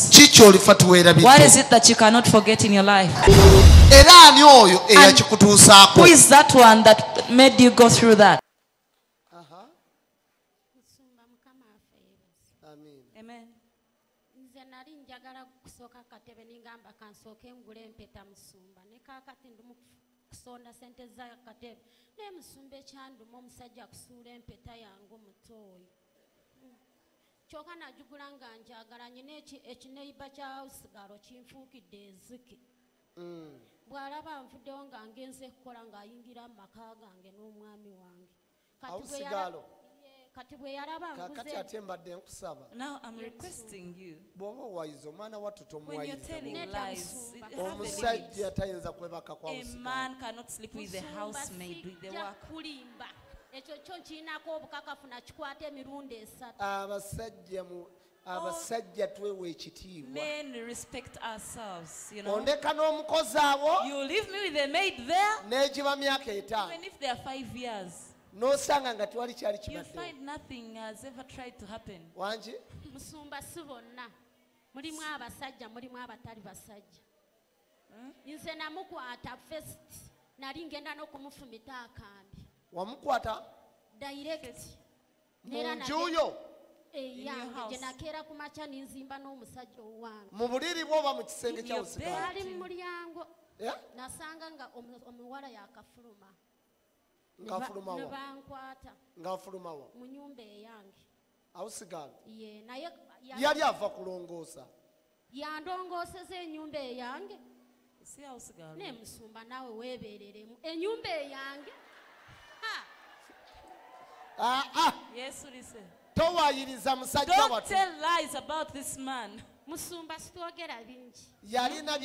KYOLIFA TEWELABIDDE. What is it that you cannot forget in your life? And who is that one that made you go through that? Amen. Choka najugulanga njagala nyine ekineiba kya usigaro kinfuukidde enzike. Bw'alaba nfuddewo nga ngenze kukola ng'ayingira amaka gange n'omwami wange. Kati bwe yalaba nkuze. Now I'm requesting you. When you're telling lies, a man cannot sleep with the housemaid, with the worker. Ekyo kyo nkirinako obukakafu nakikwata emirundi 3. abasajja twewa ekitiibwa. Men respect ourselves, you know. Ondeka n'omukozi awo. You leave me with a maid there. N'egiba myaka 5. Even if they are 5 years. N'osanga nga tewali kyali You kibadde. find nothing has ever tried to happen. Wangi? Musumba si bonna. Mulimu abasajja, mulimu abatali basajja. Nze namukwata first. Nali ngenda n'okumufumita akambi. Wamukwata? Direct. Munjuyo? Yange gye nakeera ku makya ninzimba n'omusajja owange. Mu buliri bwo oba mu kisenge kya usigalo? Ali mu mulyango. Nasanga nga omuwala yakafuluma. Ngafuluma wa? Ne bankwata. Ngafuluma wa? Mu nnyumba eyange. Awusigalo? Ye naye yali ava kulongoosa. Yandongooseza ennyumba eyange. Si awusigalo. Ne musumba naawe weebereremu. Ennyumba eyange. Yes, listen. Towayiriza musajja Don't watu. tell lies about this man. Musumba sitwogera bingi. Yalina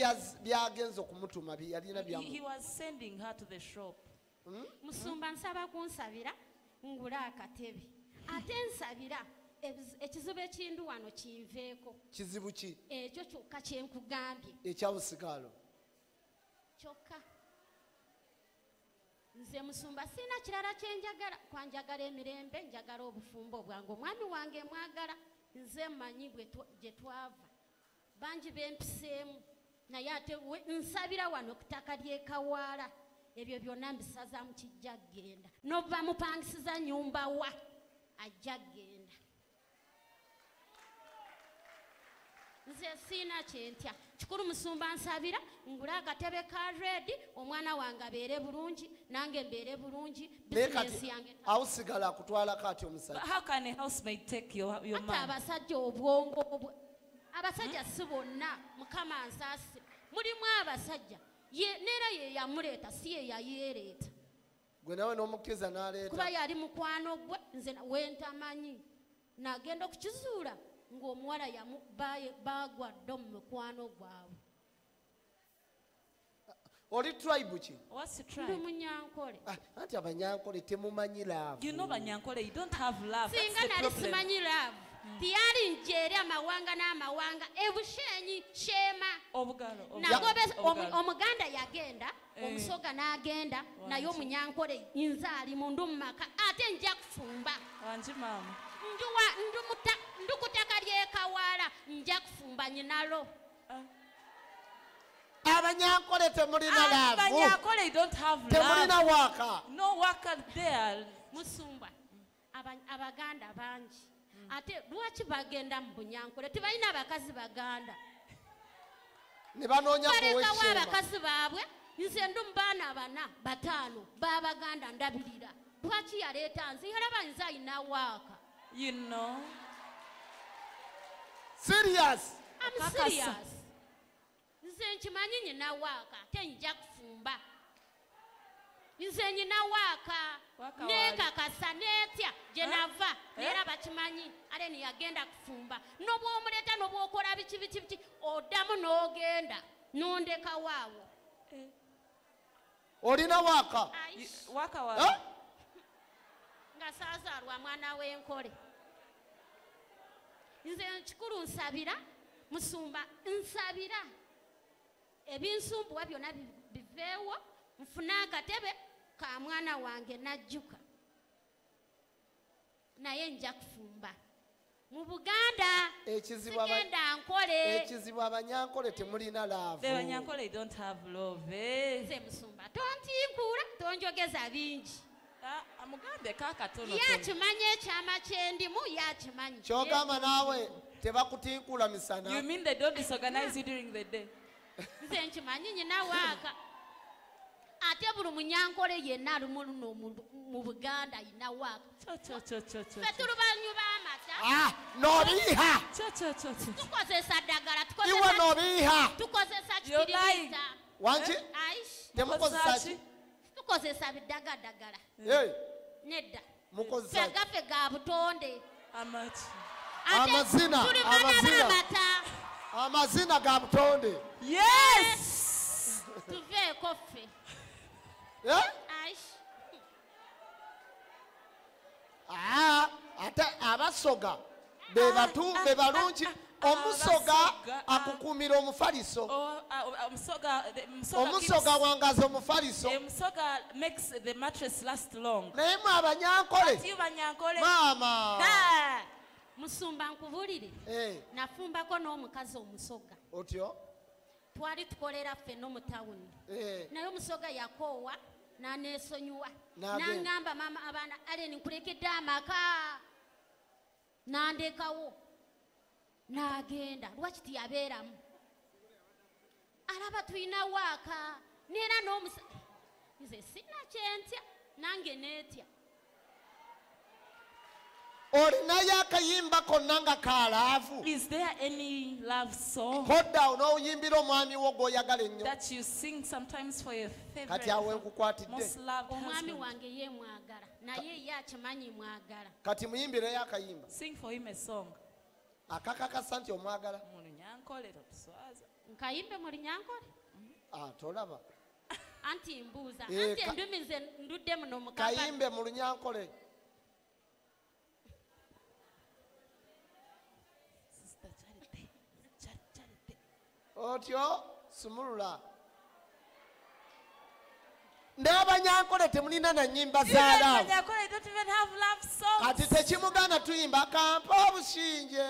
byagenza okumutuma yalina byamu. He was sending her to the shop. Musumba nsaba kunsabira ngula akatebe. Ate nsabira ekizibu ekindu wano kinveeko. Kizibu ki? Ekyo kyokka kye nkugambye. Ekyawusigalo. Kyokka. Nze musumba sina kirala kyenjagala, kwanjagala emirembe, njagala obufumbo bwange. Omwami wange mwagala, nze mmanyi gye twava. Bangi bempiseemu, naye ate nsabira wano ku ttaka ly'e Kawaala. Ebyo byonna mbisazaamu kijja kgenda. N'oba mupangisiza nnyumba wa, ajja kgenda. Nze sina kyentya. Kikulu musumba nsabira ngula akatebe ka red, omwana wange abeere bulungi, nange mbeere bulungi, bizinesi yange. Awusigala akutwala kati omusajja. How can a housemaid take your man? Abasajja obwongo abasajja si bonna Mukama nsaasi. Mulimu abasajja neera ye yamuleeta si ye yayeereeta. Gwe nawe n'omukkiriza n'aleeta. Kuba yali mukwano gwe nze wentamanyi. Nagenda okukizuula ng'omuwala bagwa ddo mu mukwano gwabwe. Oli tribe ki? What's the tribe? Ndi Munyankore. Anti Abanyankole temumanyi love. You know Munyankore, you don't have love. Singa nali simanyi love. Tiyali njeri amawanga n'amawanga. Bushenyi Shema. Obugalo. Omuganda yagenda, omusoga n'agenda, naye Omunyankore nze ali mundu mu maka. Ate nja kufumba. Wangi mama. Ndu ku ttaka ly'e Kawaala nja kufumba nyinalo. Abanyankole temulina love. Abanyankole don't have love. Temulina waaka. No worker there. Musumba. Abaganda bangi. Ate lwaki bagenda mu Bunyankole? Tebalina abakazi Baganda. Ne banoonya kuwekyema. Balekawo abakazi baabwe. Nze ndu mu baana 4, 5 b'Abaganda ndabirira. Lwaki yaleeta nze? Yalaba nze alina waaka. You know. Serious. I'm serious. Nze nkimanyi nyina waaka ate nja kufumba. Nze nyina waaka. Neekakasa neetya gye nava neera bakimanyi ale neyagenda kufumba. N'obwomuleeta n'obwokola biki oddamu n'ogenda n'ondeka waawo. Olina waaka? Waaka wa? Nga saazaalwa mwana w'enkole. Nze kikulu nsabira musumba nsabira ebinsumbuwa byonna biveewo nfune akatebe ka mwana wange najjuka naye nja kufumba. mu Buganda sigenda nkole ekizibu abanyankole temulina laavu. The Munyankore don't have love. nze Musumba tontinkula tonjogeza bingi Amugambe kakatono. yakimanya ekyama kyendimu yakimanyi kyogamba naawe tebakutinkula misana. You mean they don't disorganize you during the day? nze nkimanyi nyina waaka ate buli Munyankore yenna ali mu Buganda ayina waaka ffe tuli banyu b'amata N'obiiha tukozesa ddagala iwe n'obiiha tukozesa kitiribita wanki temukozesa ki tukozesa biddagaddagala nedda mukozesa fegaffe ga butonde amazina amazina ga butonde. Yes. tuveeko ffe ate abasoga be balungi. Omusoga akukuumira omufaliso. Omusoga wangaza omufaliso. Omusoga makes the mattress last long. Naye mwe Abanyankole maama. Musumba nkubulire nafumbako n'omukazi omusoga otyo twali tukolera ffenno mu tawuni naye omusoga yakoowa n'aneesonyiwa n'aŋŋamba maama abaana Aleni nkulekedde amaka n'andekawo n'agenda lwaki tiyabeeramu alaba tulina waaka neera nze sina kyentya nange neetya. Olinayo akayimba konna nga kalaavu? Is there any love song kodda onooyimbira omwami wo gw'oyagala ennyo that you sing sometimes for your favorite, kati awe nkukwatidde most loved omwami husband? wange ye mwagala naye ye akimanyi mwagala. kati muyimbireyo akayimba Sing for him a song. akakakasa nti omwagala. Munyankore totuswaza. nkayimbe mu Lunyankore tolaba anti mbuuza anti endumi nze ndudde muno mukaba kayimbe mu Lunyankore. otyo sumulula n'Abanyankole temulina na nnyimba za laavu. Kati tekimugana tuyimba kampa obushinje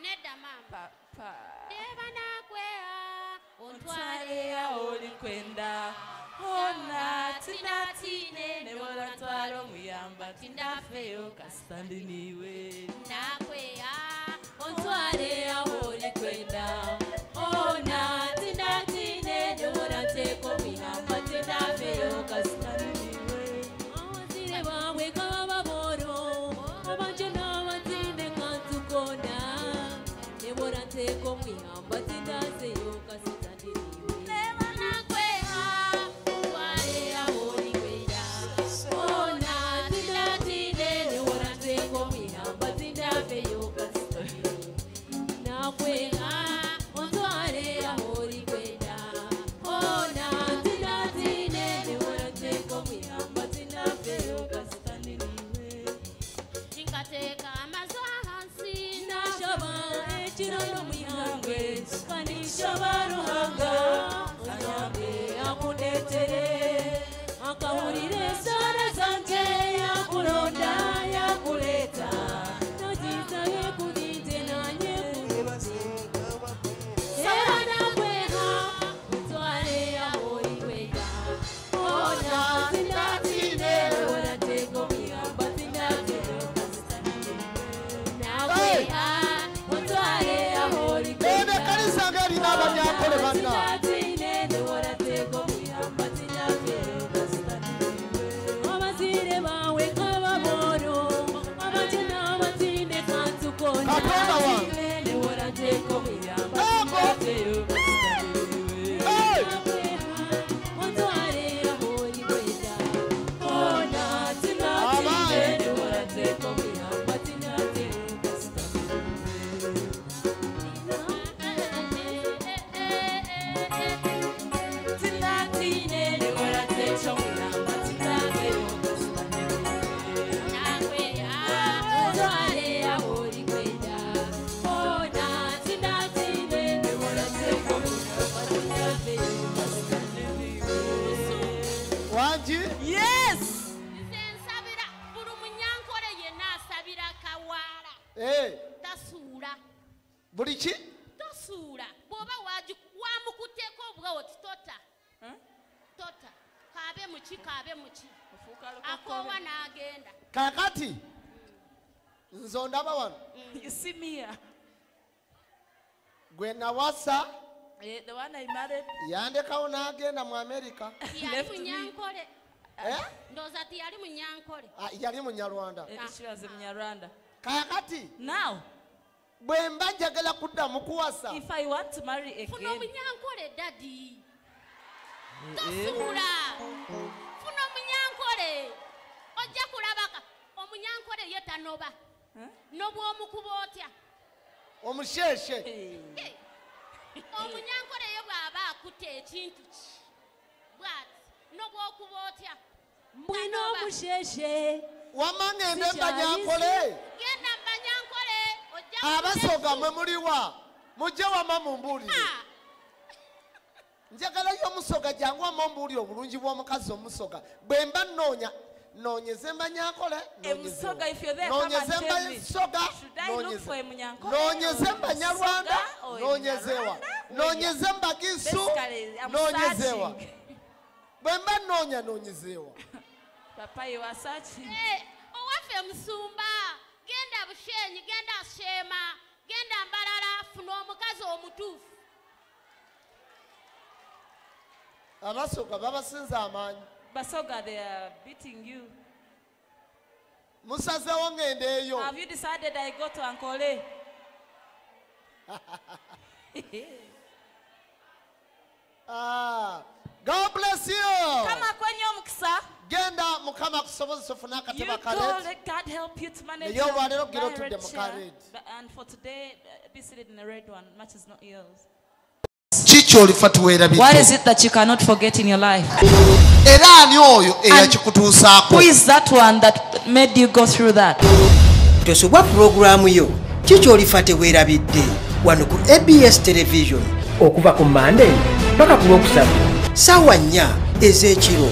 nedda maama Deba nakwea ontwale aoli kwenda ona tinatine nebora ntwalo muyamba tindafeyo kasitandi niwe nakwea ontwale aoli kwenda ona tinatine nebora nteko muyamba tindafeyo kasitandi niwe awazire bamwe kababoro abajona batine kantukona nebora nteko muyamba tindaseyo kasitandi niwe akawulire sara zange yakulonda yakuleta nojiza yekudinze nanye era nakweha utwale ahoiweka ona tindatine orateko miyamba tindatino nakweha utwale ahoiweka kanisa ngeri n'Abanyankole banna tindatine orateko miyamba tindatino muki kaabe muki akoowa n'agenda kakati nzo ndaba wano You see me here. gwe nawasa The one I married. yandekawo n'agenda mu Amerika yali Munyankore Eh? ndowooza ti yali Munyankore yali munyarwanda She was in Nyarwanda. kakati Now, bwe mba njagala kuddamu kuwasa if I want to marry funa again, Munyankore dadi tosuula funa Munyankore ojja kulabaka Omunyankore ye tanoba n'obwomukuba otya omusheshe Omunyankore ye bw'aba akutte ekintu ki bw'ati n'obwokuba otya Mbwino omusheshe wama ngende Munyankore genda Munyankore ojja abasoga mwe muliwa mujje wama mumbuulire njagala yo omusoga jangu wama ombuulire obulungi bw'omukazi omusoga bwe mba noonyeze Munyankore Musoga, if you're there, come and noonyeze tell me. Musoga Should I look for a Munyankore? noonyeze or a Banyarwanda Musoga or a noonyezewa Nyarwanda? noonyeze Mbagisu Basically, I'm noonyezewa searching. bwe mba noonyezewa Papa, you are searching. owaffe Musumba genda Bushenyi genda Sheema genda Mbalala funa omukazi omutuufu abasoga babasinza amaanyi Basoga, they are beating you. musazewo ngende eyo Have you decided I go to Ankole? God bless you Kama kwenye omukisa. genda mukama akusobozesa ofune You akatebe go, akalet let God help you to manage Naye olwaleero gira buy a red otudde mu chair. kared. And for today, be seated in a red one. Much is not yours. kikyolifa tuweerabidde What is it that you cannot forget in your life? era ani oyo eyakikutuusaako Who is that one that made you go through that? Tosobwa pulogulaamu yo kikyolifa teweerabidde wano ku ABS television okuva ku Monday paka ku Lwokusatu ssaawa 4 ez'ekiro